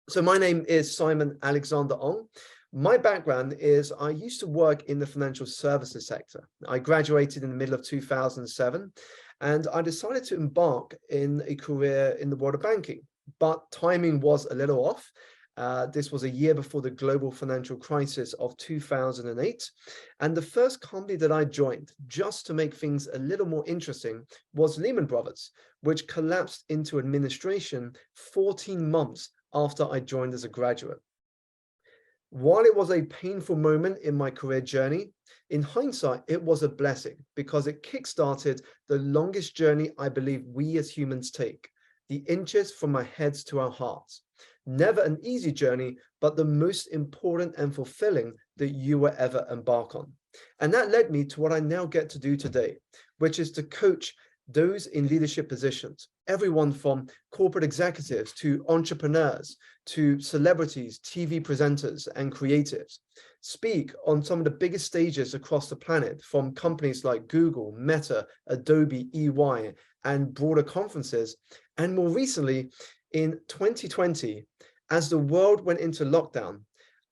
So my name is Simon Alexander Ong. My background is I used to work in the financial services sector. I graduated in the middle of 2007, and I decided to embark in a career in the world of banking. But timing was a little off. This was a year before the global financial crisis of 2008. And the first company that I joined, just to make things a little more interesting, was Lehman Brothers, which collapsed into administration 14 months after I joined as a graduate. While it was a painful moment in my career journey, in hindsight, it was a blessing because it kickstarted the longest journey I believe we as humans take, the inches from our heads to our hearts. Never an easy journey, but the most important and fulfilling that you will ever embark on. And that led me to what I now get to do today, which is to coach those in leadership positions, everyone from corporate executives to entrepreneurs, to celebrities, TV presenters, and creatives, speak on some of the biggest stages across the planet from companies like Google, Meta, Adobe, EY, and broader conferences. And more recently, in 2020, as the world went into lockdown,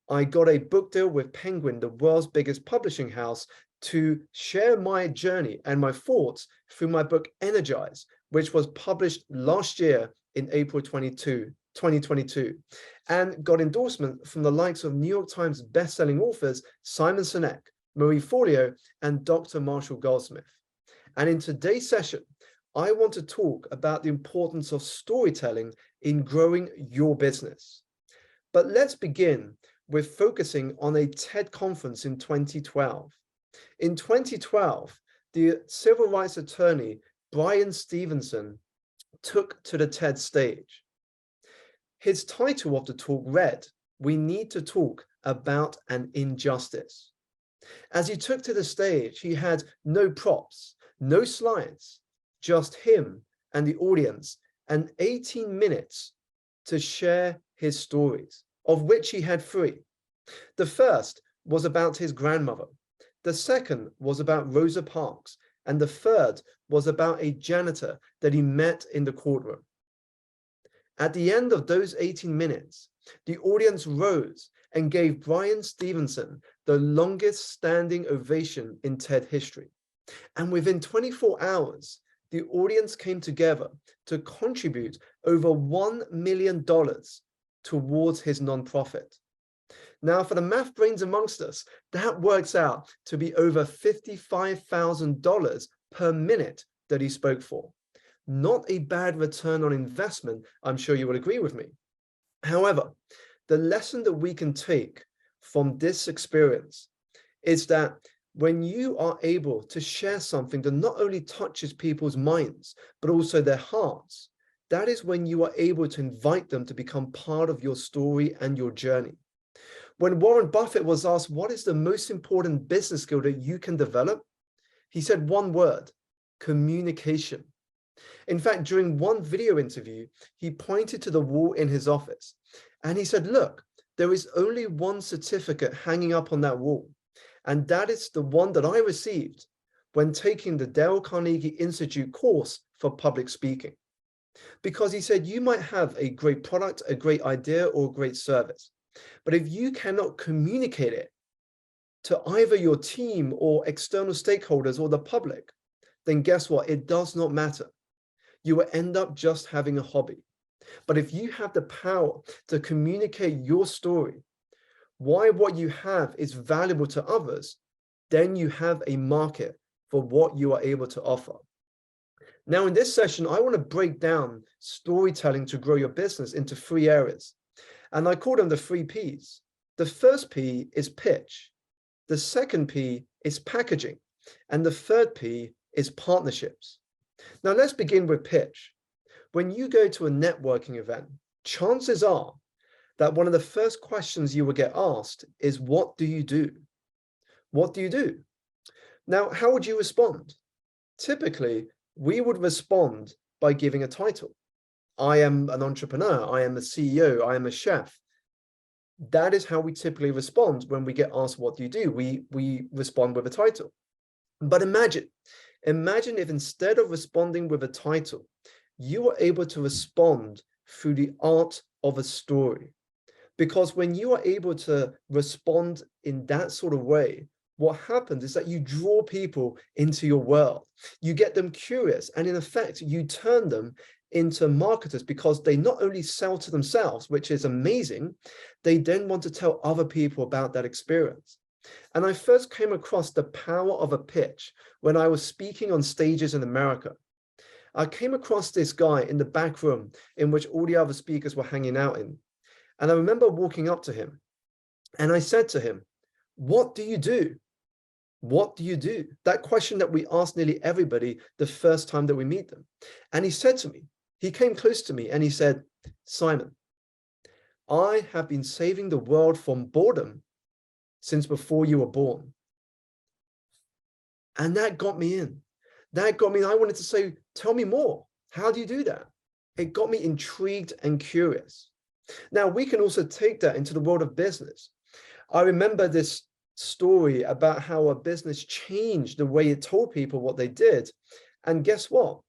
I got a book deal with Penguin, the world's biggest publishing house, to share my journey and my thoughts through my book Energize, which was published last year in April 2022, and got endorsement from the likes of New York Times bestselling authors Simon Sinek, Marie Forleo, and Dr. Marshall Goldsmith. And in today's session, I want to talk about the importance of storytelling in growing your business. But let's begin with focusing on a TED conference in 2012. In 2012, the civil rights attorney, Bryan Stevenson, took to the TED stage. His title of the talk read, "We need to talk about an injustice." As he took to the stage, he had no props, no slides, just him and the audience, and 18 minutes to share his stories, of which he had 3. The first was about his grandmother. The second was about Rosa Parks, and the third was about a janitor that he met in the courtroom. At the end of those 18 minutes, the audience rose and gave Bryan Stevenson the longest standing ovation in TED history. And within 24 hours, the audience came together to contribute over $1 million towards his nonprofit. Now, for the math brains amongst us, that works out to be over $55,000 per minute that he spoke for. Not a bad return on investment, I'm sure you would agree with me. However, the lesson that we can take from this experience is that when you are able to share something that not only touches people's minds, but also their hearts, that is when you are able to invite them to become part of your story and your journey. When Warren Buffett was asked, what is the most important business skill that you can develop? He said one word: communication. In fact, during one video interview, he pointed to the wall in his office and he said, look, there is only one certificate hanging up on that wall. And that is the one that I received when taking the Dale Carnegie Institute course for public speaking. Because he said, you might have a great product, a great idea, or a great service. But if you cannot communicate it to either your team or external stakeholders or the public, then guess what? It does not matter. You will end up just having a hobby. But if you have the power to communicate your story, why what you have is valuable to others, then you have a market for what you are able to offer. Now, in this session, I want to break down storytelling to grow your business into 3 areas. And I call them the 3 Ps. The first P is pitch. The second P is packaging. And the third P is partnerships. Now let's begin with pitch. When you go to a networking event, chances are that one of the first questions you will get asked is, what do you do? What do you do? Now, how would you respond? Typically, we would respond by giving a title. I am an entrepreneur, I am a CEO, I am a chef. That is how we typically respond when we get asked, what do you do? We respond with a title. But imagine if instead of responding with a title, you were able to respond through the art of a story. Because when you are able to respond in that sort of way, what happens is that you draw people into your world. You get them curious, and in effect, you turn them into marketers because they not only sell to themselves, which is amazing, they then want to tell other people about that experience. And I first came across the power of a pitch when I was speaking on stages in America. I came across this guy in the back room in which all the other speakers were hanging out in. And I remember walking up to him and I said to him, "What do you do? What do you do?" That question that we ask nearly everybody the first time that we meet them. And he said to me, he came close to me and he said, "Simon, I have been saving the world from boredom since before you were born." And that got me in. That got me, I wanted to say, "Tell me more. How do you do that?" It got me intrigued and curious. Now, we can also take that into the world of business. I remember this story about how a business changed the way it told people what they did. And guess what?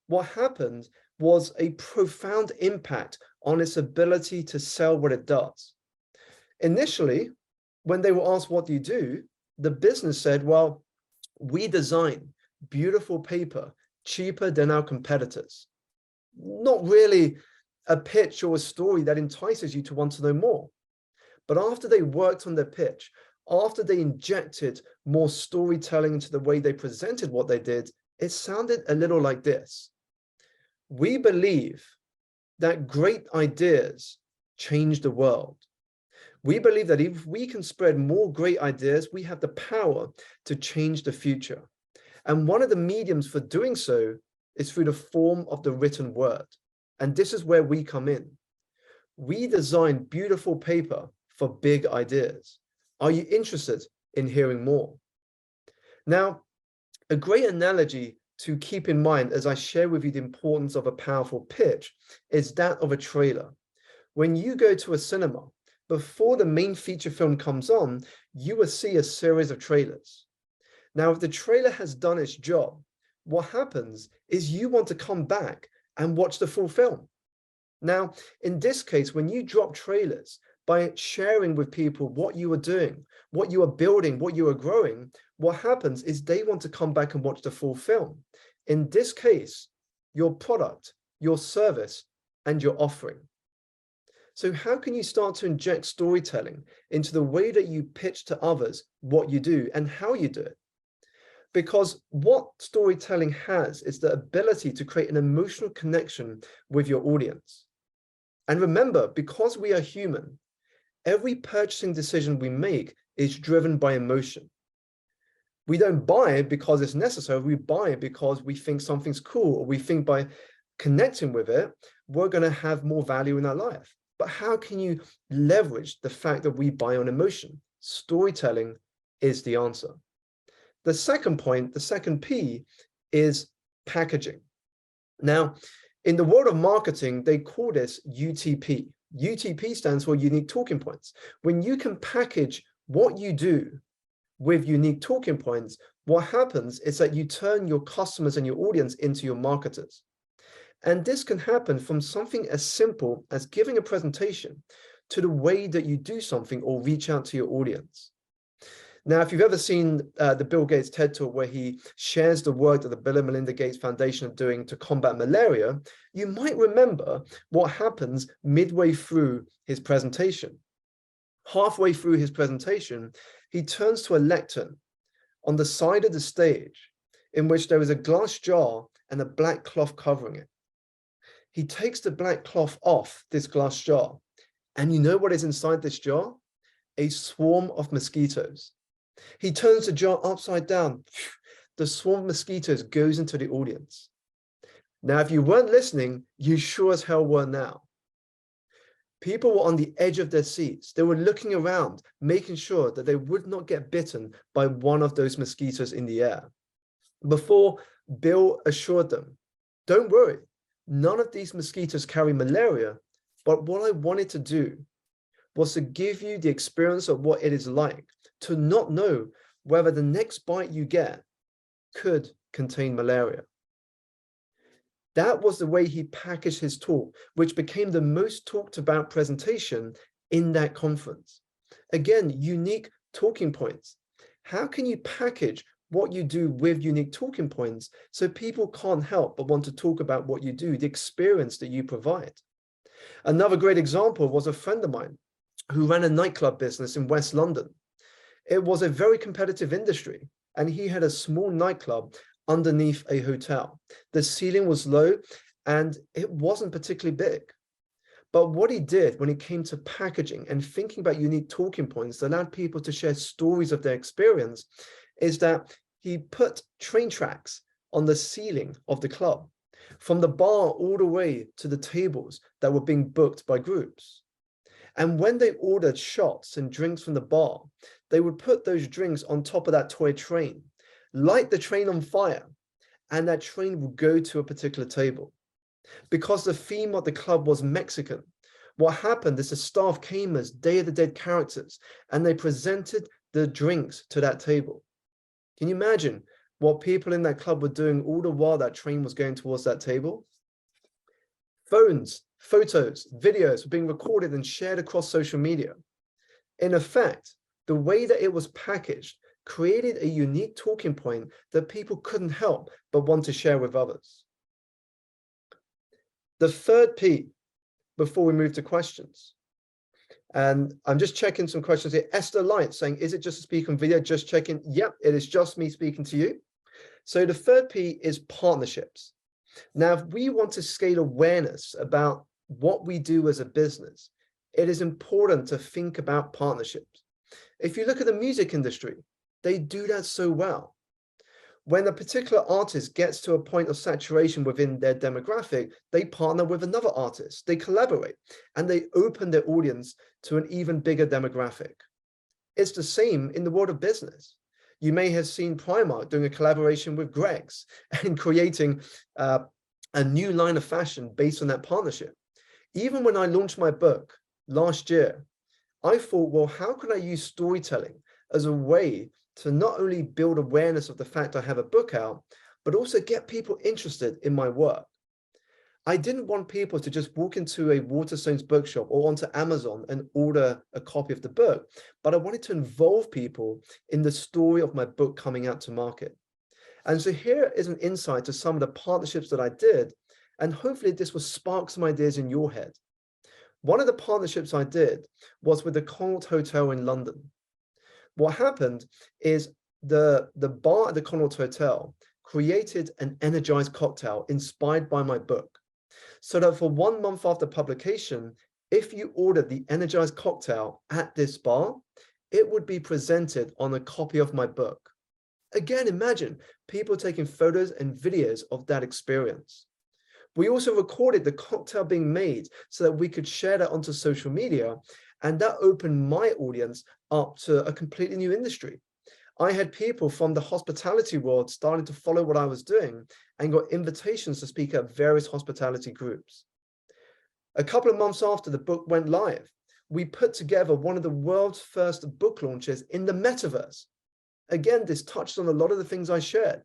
What happened was a profound impact on its ability to sell what it does. Initially, when they were asked, "What do you do?" the business said, "Well, we design beautiful paper cheaper than our competitors." Not really a pitch or a story that entices you to want to know more. But after they worked on their pitch, after they injected more storytelling into the way they presented what they did, it sounded a little like this: "We believe that great ideas change the world. We believe that if we can spread more great ideas, we have the power to change the future. And one of the mediums for doing so is through the form of the written word. And this is where we come in. We design beautiful paper for big ideas. Are you interested in hearing more?" Now, a great analogy to keep in mind as I share with you the importance of a powerful pitch is that of a trailer. When you go to a cinema, before the main feature film comes on, you will see a series of trailers. Now, if the trailer has done its job, what happens is you want to come back and watch the full film. Now, in this case, when you drop trailers by sharing with people what you are doing, what you are building, what you are growing, what happens is they want to come back and watch the full film. In this case, your product, your service, and your offering. So how can you start to inject storytelling into the way that you pitch to others what you do and how you do it? Because what storytelling has is the ability to create an emotional connection with your audience. And remember, because we are human, every purchasing decision we make is driven by emotion. We don't buy it because it's necessary. We buy it because we think something's cool, or we think by connecting with it, we're going to have more value in our life. But how can you leverage the fact that we buy on emotion? Storytelling is the answer. The second point, the second P, is packaging. Now, in the world of marketing, they call this UTP. UTP stands for unique talking points. When you can package what you do with unique talking points, what happens is that you turn your customers and your audience into your marketers. And this can happen from something as simple as giving a presentation to the way that you do something or reach out to your audience. Now, if you've ever seen the Bill Gates TED Talk where he shares the work that the Bill and Melinda Gates Foundation are doing to combat malaria, you might remember what happens midway through his presentation. Halfway through his presentation, he turns to a lectern on the side of the stage in which there is a glass jar and a black cloth covering it. He takes the black cloth off this glass jar, and you know what is inside this jar? A swarm of mosquitoes. He turns the jar upside down. The swarm of mosquitoes goes into the audience. Now, if you weren't listening, you sure as hell were now. People were on the edge of their seats. They were looking around, making sure that they would not get bitten by one of those mosquitoes in the air. Before Bill assured them, "Don't worry, none of these mosquitoes carry malaria, but what I wanted to do was to give you the experience of what it is like to not know whether the next bite you get could contain malaria." That was the way he packaged his talk, which became the most talked about presentation in that conference. Again, unique talking points. How can you package what you do with unique talking points so people can't help but want to talk about what you do, the experience that you provide? Another great example was a friend of mine who ran a nightclub business in West London. It was a very competitive industry, and he had a small nightclub underneath a hotel. The ceiling was low and it wasn't particularly big. But what he did when it came to packaging and thinking about unique talking points that allowed people to share stories of their experience is that he put train tracks on the ceiling of the club, from the bar all the way to the tables that were being booked by groups. And when they ordered shots and drinks from the bar, they would put those drinks on top of that toy train, light the train on fire, and that train would go to a particular table. Because the theme of the club was Mexican, what happened is the staff came as Day of the Dead characters, and they presented the drinks to that table. Can you imagine what people in that club were doing all the while that train was going towards that table? Phones, photos, videos were being recorded and shared across social media. In effect, the way that it was packaged created a unique talking point that people couldn't help but want to share with others. The third P, before we move to questions, and I'm just checking some questions here. Esther Light saying, is it just a speak on video? Just checking. Yep, it is just me speaking to you. So the third P is partnerships. Now, if we want to scale awareness about what we do as a business, it is important to think about partnerships. If you look at the music industry, they do that so well. When a particular artist gets to a point of saturation within their demographic, they partner with another artist, they collaborate, and they open their audience to an even bigger demographic. It's the same in the world of business. You may have seen Primark doing a collaboration with Greggs and creating a new line of fashion based on that partnership. Even when I launched my book last year, I thought, well, how can I use storytelling as a way to not only build awareness of the fact I have a book out, but also get people interested in my work? I didn't want people to just walk into a Waterstones bookshop or onto Amazon and order a copy of the book, but I wanted to involve people in the story of my book coming out to market. And so here is an insight to some of the partnerships that I did, and hopefully this will spark some ideas in your head. One of the partnerships I did was with the Connaught Hotel in London. What happened is the bar at the Connaught Hotel created an energized cocktail inspired by my book, so that for 1 month after publication, if you ordered the energized cocktail at this bar, it would be presented on a copy of my book. Again, imagine people taking photos and videos of that experience. We also recorded the cocktail being made so that we could share that onto social media, and that opened my audience up to a completely new industry. I had people from the hospitality world starting to follow what I was doing and got invitations to speak at various hospitality groups. A couple of months after the book went live, we put together one of the world's first book launches in the metaverse. Again, this touched on a lot of the things I shared: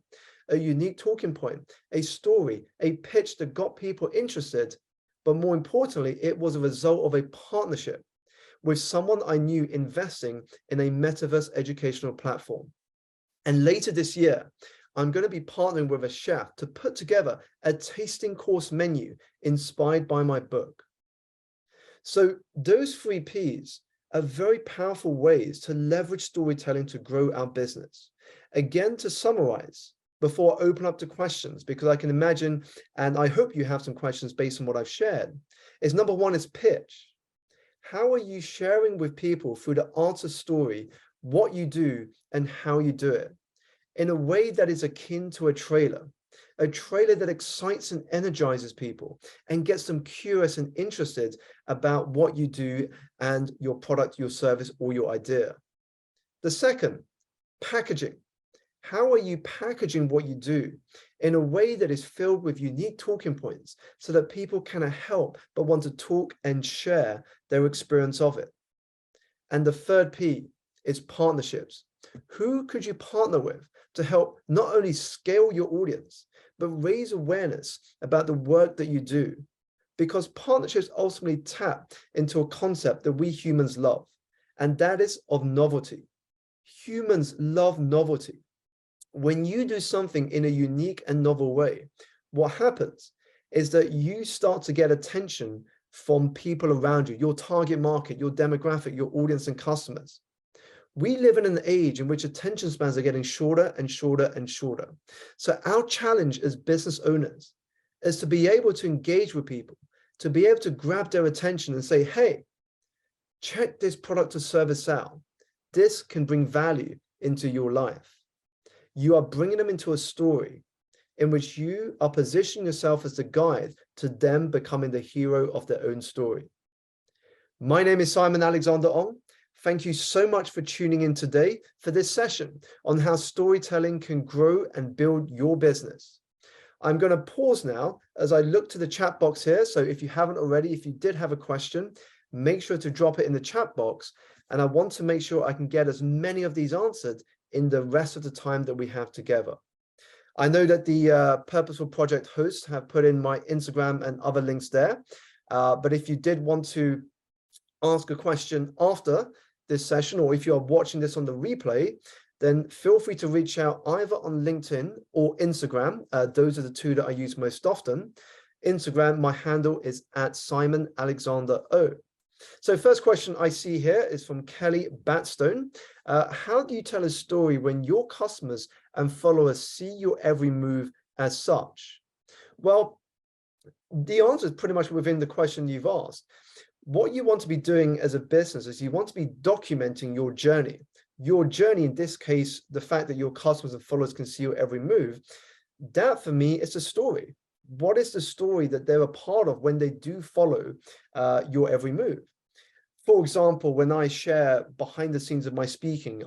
a unique talking point, a story, a pitch that got people interested, but more importantly, it was a result of a partnership with someone I knew investing in a metaverse educational platform. And later this year, I'm going to be partnering with a chef to put together a tasting course menu inspired by my book. So those 3 Ps are very powerful ways to leverage storytelling to grow our business. Again, to summarize, before I open up to questions, because I can imagine, and I hope you have some questions based on what I've shared, is number 1 is pitch. How are you sharing with people through the art of story what you do and how you do it in a way that is akin to a trailer that excites and energizes people and gets them curious and interested about what you do and your product, your service, or your idea? The second, packaging. How are you packaging what you do in a way that is filled with unique talking points so that people cannot help but want to talk and share their experience of it? And the third P is partnerships. Who could you partner with to help not only scale your audience, but raise awareness about the work that you do because partnerships ultimately tap into a concept that we humans love, and that is of novelty. Humans love novelty. When you do something in a unique and novel way, what happens is that you start to get attention from people around you, your target market, your demographic, your audience and customers. We live in an age in which attention spans are getting shorter and shorter and shorter. So our challenge as business owners is to be able to engage with people, to be able to grab their attention and say, hey, check this product or service out. This can bring value into your life. You are bringing them into a story in which you are positioning yourself as the guide to them becoming the hero of their own story. My name is Simon Alexander Ong. Thank you so much for tuning in today for this session on how storytelling can grow and build your business. I'm going to pause now as I look to the chat box here. So if you haven't already, if you did have a question, make sure to drop it in the chat box. And I want to make sure I can get as many of these answered in the rest of the time that we have together. I know that the Purposeful Project hosts have put in my Instagram and other links there. But if you did want to ask a question after this session, or if you are watching this on the replay, then feel free to reach out either on LinkedIn or Instagram. Those are the two that I use most often. Instagram, my handle is @SimonAlexanderO. So first question I see here is from Kelly Batstone. How do you tell a story when your customers and followers see your every move as such? Well, the answer is pretty much within the question you've asked. What you want to be doing as a business is you want to be documenting your journey. Your journey, in this case, the fact that your customers and followers can see your every move, that for me is a story. What is the story that they're a part of when they do follow your every move? For example, when I share behind the scenes of my speaking,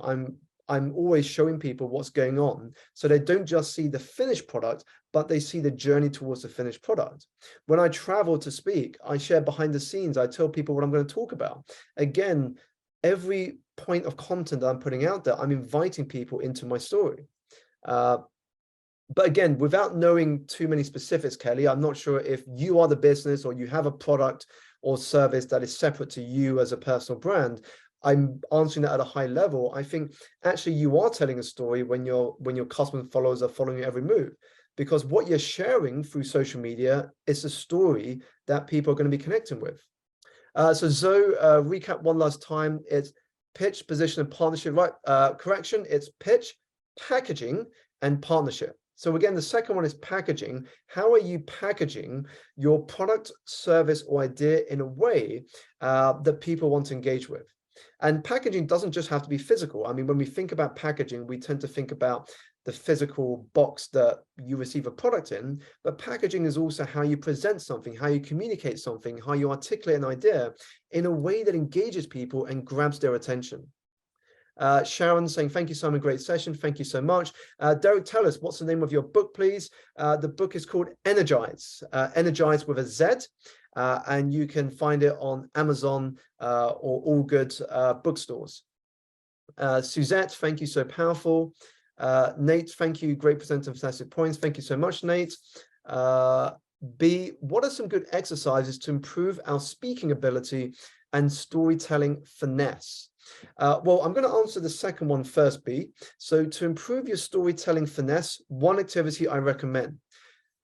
I'm always showing people what's going on, so they don't just see the finished product, but they see the journey towards the finished product. When I travel to speak, I share behind the scenes. I tell people what I'm going to talk about. Again, every point of content that I'm putting out there, I'm inviting people into my story. But again, without knowing too many specifics, Kelly, I'm not sure if you are the business or you have a product or service that is separate to you as a personal brand. I'm answering that at a high level. I think actually you are telling a story when your customers and followers are following your every move, because what you're sharing through social media is a story that people are going to be connecting with. So Zoe, recap one last time. It's pitch, position, and partnership, right? Correction, it's pitch, packaging, and partnership. So again, the second one is packaging. How are you packaging your product, service, or idea in a way that people want to engage with? And packaging doesn't just have to be physical. I mean, when we think about packaging, we tend to think about the physical box that you receive a product in, but packaging is also how you present something, how you communicate something, how you articulate an idea in a way that engages people and grabs their attention. Sharon saying, thank you, Simon, great session. Thank you so much. Derek, tell us, what's the name of your book, please? The book is called Energize, Energize with a Z, and you can find it on Amazon or all good bookstores. Suzette, thank you, so powerful. Nate, thank you, great presenter, fantastic points. Thank you so much, Nate. B, what are some good exercises to improve our speaking ability and storytelling finesse? Well, I'm going to answer the second one first, B. So to improve your storytelling finesse, one activity I recommend,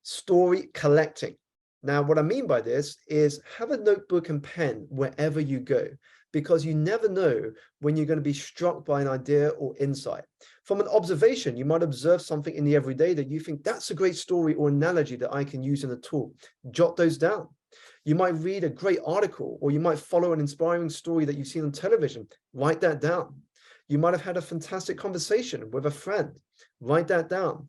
story collecting. Now, what I mean by this is have a notebook and pen wherever you go, because you never know when you're going to be struck by an idea or insight. From an observation, you might observe something in the everyday that you think that's a great story or analogy that I can use in a tool. Jot those down. You might read a great article, or you might follow an inspiring story that you've seen on television. Write that down. You might have had a fantastic conversation with a friend. Write that down.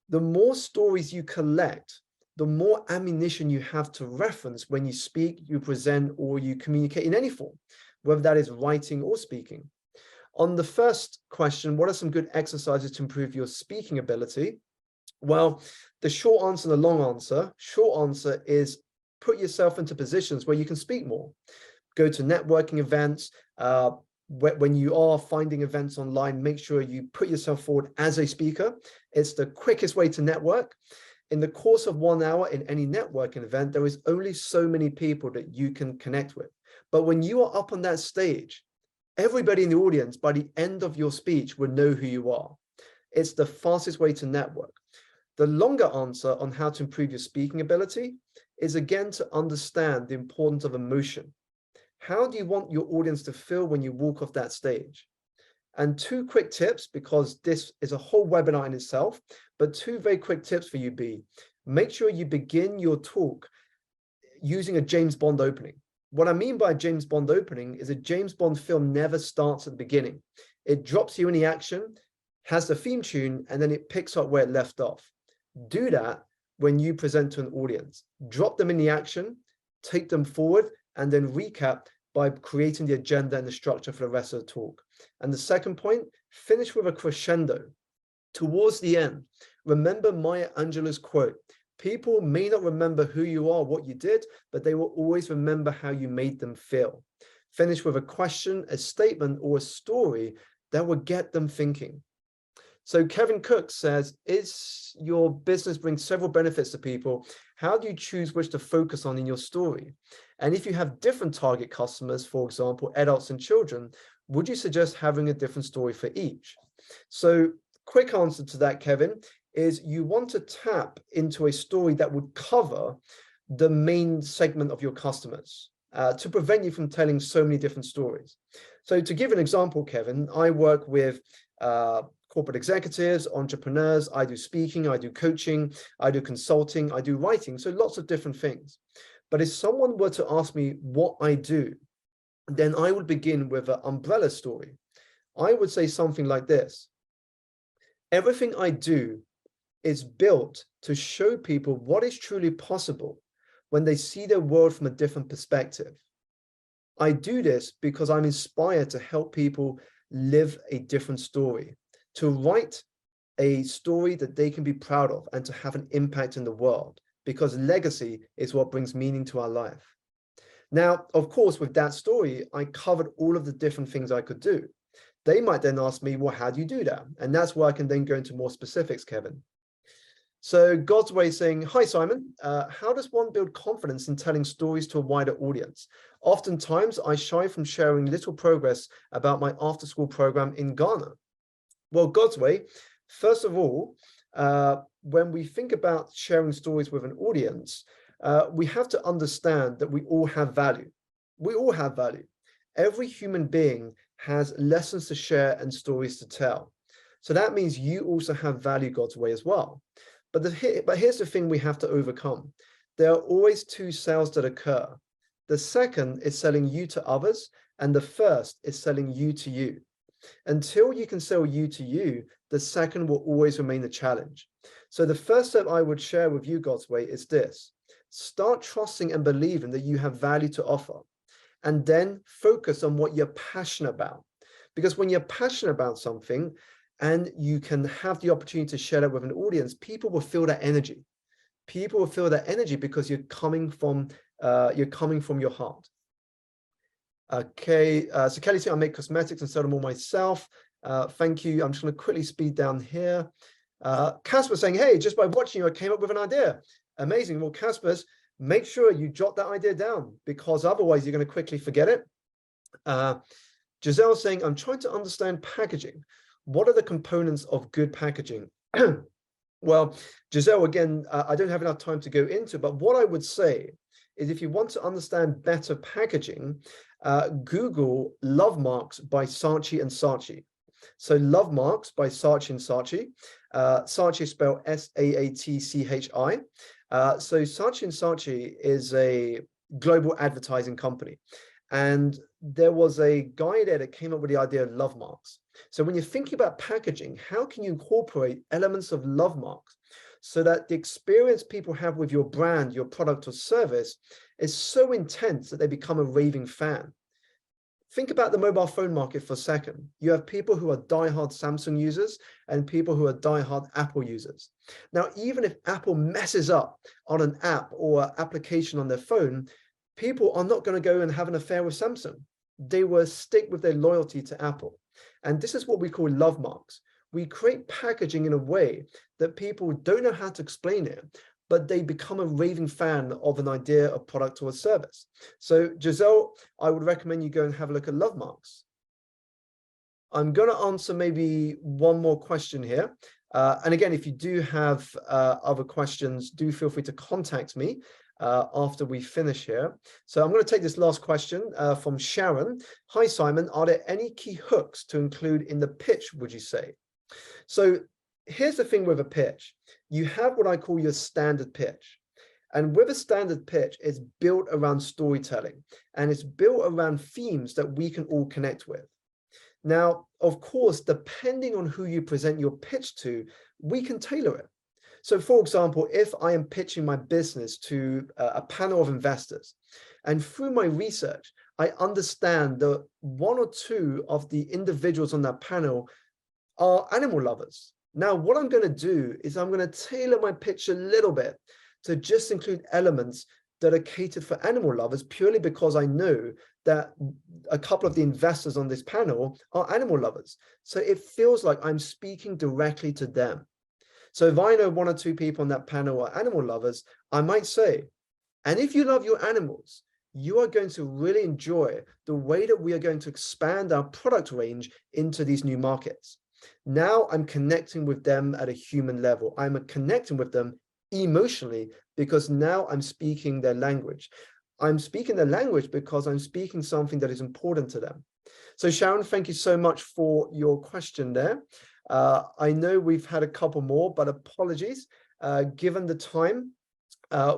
The more stories you collect, the more ammunition you have to reference when you speak, you present, or you communicate in any form, whether that is writing or speaking. On the first question, what are some good exercises to improve your speaking ability? Well, the short answer and the long answer. Short answer is put yourself into positions where you can speak more. Go to networking events. When you are finding events online, make sure you put yourself forward as a speaker. It's the quickest way to network. In the course of 1 hour in any networking event, there is only so many people that you can connect with. But when you are up on that stage, everybody in the audience, by the end of your speech, will know who you are. It's the fastest way to network. The longer answer on how to improve your speaking ability is, again, to understand the importance of emotion. How do you want your audience to feel when you walk off that stage? And 2 quick tips, because this is a whole webinar in itself, but 2 very quick tips for you be, make sure you begin your talk using a James Bond opening. What I mean by James Bond opening is a James Bond film never starts at the beginning. It drops you in the action, has the theme tune, and then it picks up where it left off. Do that when you present to an audience. Drop them in the action, take them forward, and then recap by creating the agenda and the structure for the rest of the talk. And the second point, finish with a crescendo. Towards the end, remember Maya Angelou's quote, people may not remember who you are, what you did, but they will always remember how you made them feel. Finish with a question, a statement, or a story that will get them thinking. So Kevin Cook says, is your business bring several benefits to people? How do you choose which to focus on in your story? And if you have different target customers, for example, adults and children, would you suggest having a different story for each? So quick answer to that, Kevin, is you want to tap into a story that would cover the main segment of your customers to prevent you from telling so many different stories. So to give an example, Kevin, I work with corporate executives, entrepreneurs. I do speaking, I do coaching, I do consulting, I do writing. So lots of different things. But if someone were to ask me what I do, then I would begin with an umbrella story. I would say something like this. Everything I do is built to show people what is truly possible when they see their world from a different perspective. I do this because I'm inspired to help people live a different story, to write a story that they can be proud of and to have an impact in the world, because legacy is what brings meaning to our life. Now, of course, with that story, I covered all of the different things I could do. They might then ask me, well, how do you do that? And that's where I can then go into more specifics, Kevin. So God's Way saying, hi, Simon, how does one build confidence in telling stories to a wider audience? Oftentimes, I shy from sharing little progress about my after-school program in Ghana. Well, God's Way, first of all, when we think about sharing stories with an audience, we have to understand that we all have value. We all have value. Every human being has lessons to share and stories to tell. So that means you also have value God's way as well. But here's the thing we have to overcome. There are always 2 sales that occur. The second is selling you to others, and the first is selling you to you. Until you can sell you to you, the second will always remain a challenge. So the first step I would share with you, God's Way, is this. Start trusting and believing that you have value to offer, and then focus on what you're passionate about. Because when you're passionate about something and you can have the opportunity to share that with an audience, people will feel that energy. People will feel that energy because you're coming from your heart. Okay, so Kelly said, I make cosmetics and sell them all myself. Thank you. I'm just going to quickly speed down here. Casper saying, hey, just by watching you, I came up with an idea. Amazing. Well, Casper's, make sure you jot that idea down, because otherwise you're going to quickly forget it. Giselle saying, I'm trying to understand packaging. What are the components of good packaging? Well, Giselle, again, I don't have enough time to go into, but what I would say is if you want to understand better packaging, Google Love Marks by Saatchi and Saatchi. So Love Marks by Saatchi and Saatchi. Saatchi is spelled S-A-A-T-C-H-I. So Saatchi and Saatchi is a global advertising company. And there was a guy there that came up with the idea of love marks. So when you're thinking about packaging, how can you incorporate elements of love marks so that the experience people have with your brand, your product or service is so intense that they become a raving fan? Think about the mobile phone market for a second. You have people who are diehard Samsung users and people who are diehard Apple users. Now, even if Apple messes up on an app or application on their phone, people are not going to go and have an affair with Samsung. They will stick with their loyalty to Apple. And this is what we call love marks. we create packaging in a way that people don't know how to explain it, but they become a raving fan of an idea, a product, or a service. So Giselle, I would recommend you go and have a look at love marks. I'm going to answer maybe one more question here. And again, if you do have other questions, do feel free to contact me after we finish here. So I'm going to take this last question from Sharon. Hi, Simon. Are there any key hooks to include in the pitch, would you say? So here's the thing with a pitch. You have what I call your standard pitch. And with a standard pitch, it's built around storytelling, and it's built around themes that we can all connect with. Now, of course, depending on who you present your pitch to, we can tailor it. So for example, if I am pitching my business to a panel of investors, and through my research, I understand that one or two of the individuals on that panel are animal lovers. Now, what I'm going to do is I'm going to tailor my pitch a little bit to just include elements that are catered for animal lovers, purely because I know that a couple of the investors on this panel are animal lovers. So it feels like I'm speaking directly to them. So if I know one or two people on that panel are animal lovers, I might say, and if you love your animals, you are going to really enjoy the way that we are going to expand our product range into these new markets. Now I'm connecting with them at a human level. I'm connecting with them emotionally, because now I'm speaking their language. I'm speaking their language because I'm speaking something that is important to them. So Sharon, thank you so much for your question there. I know we've had a couple more, but apologies. Given the time,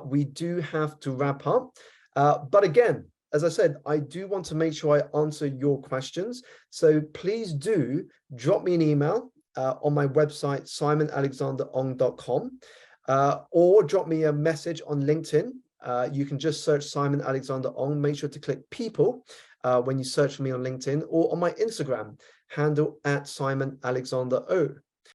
we do have to wrap up. But again, as I said, I do want to make sure I answer your questions. So please do drop me an email on my website, simonalexanderong.com. Or drop me a message on LinkedIn. You can just search Simon Alexander Ong. Make sure to click people when you search for me on LinkedIn, or on my Instagram handle @Simon Alexander O.